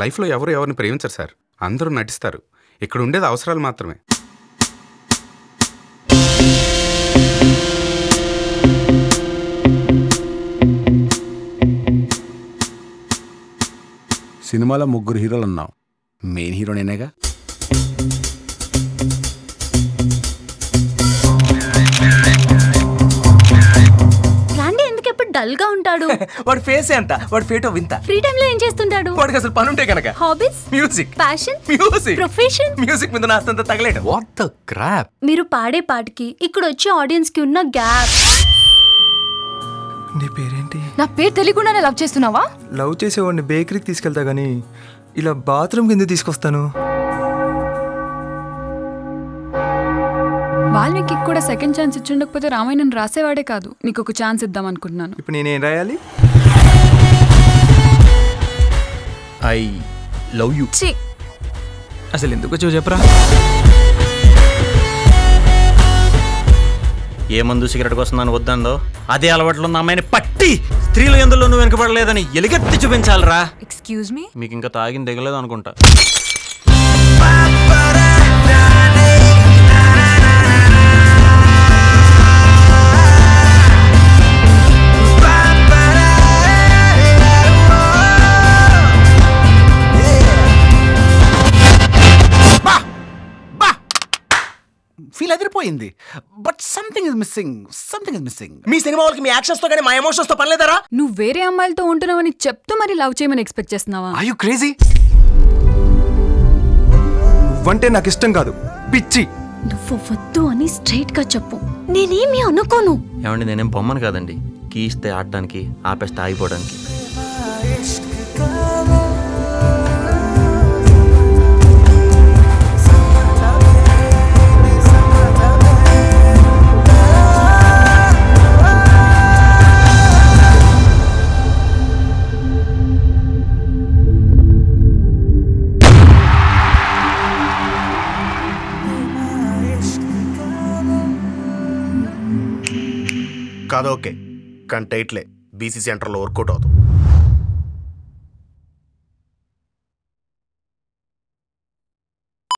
లైఫ్లో ఎవరు ఎవరిని ప్రేమించరు సార్, అందరూ నటిస్తారు. ఇక్కడ ఉండేది అవసరాలు మాత్రమే. సినిమాలో 3 హీరోలు ఉన్నాం, మెయిన్ హీరో నేనేగా. డల్ గా ఉంటాడు. వాడి ఫేస్ ఎంత, వాడి ఫేటో వింత. ఫ్రీ టైం లో ఏం చేస్తుంటాడు? వాడికి అసలు పని ఉంటే కనుక. Hobbies? Music. Passion? Music. Profession? Music మీద నాస్తంత తగలేడు. What the crap. మీరు పాడే పాటకి ఇక్కడ వచ్చే ఆడియన్స్ కి ఉన్న గ్యాప్. నీ పేరేంటి? నా పేరు తెలియకుండానే లవ్ చేస్తున్నావా? లవ్ చేసేవాడిని బేకరీకి తీసుకెళ్తా గానీ ఇలా బాత్రూమ్ కింద తీసుకొస్తాను. వాల్మీకి కూడా సెకండ్ ఛాన్స్ ఇచ్చుండకపోతే రామాయణం రాసేవాడే కాదు. నీకు ఒక ఛాన్స్ ఇద్దాం అనుకుంటున్నాను. ఇప్పుడు నేనేం రాయాలి? I love you. అసలు ఎందుకు వచ్చావు చెప్పరా? ఏ మందు సిగరెట్ కోసం నన్ను వద్దందో అదే అలవాట్లో ఉన్న అమ్మాయిని పట్టి స్త్రీలు ఎందులో నువ్వు వెనకబడలేదని ఎలుగెత్తి చూపించాలరా. Excuse me. మీకు ఇంకా తాగిన దిగలేదు అనుకుంటా. ఫీల్ అదిరిపోయింది, but something is missing. Me cinema వాళ్ళకి మీ యాక్షన్స్ తో కానీ మా ఎమోషన్స్ తో పనిలేదరా? నువ్వు వేరే అమ్మాయిలతో ఉంటున్నావని చెప్తూ మరి లవ్ చేయమని ఎక్స్పెక్ట్ చేస్తున్నావా? Are you crazy? నువ్వంటే నాకు ఇష్టం కాదు, పిచ్చి. నువ్వు వద్దు అని స్ట్రైట్ గా చెప్పు, నేనేమి అనుకోను. ఏమండి, నేనేం బొమ్మను కాదండి. కీ ఇస్తే ఆడడానికి, ఆపేస్తే ఆగిపోవడానికి. కాదు ఓకే, కానీ టైట్లే బీసీ సెంటర్లో వర్కౌట్ అవుతుంది.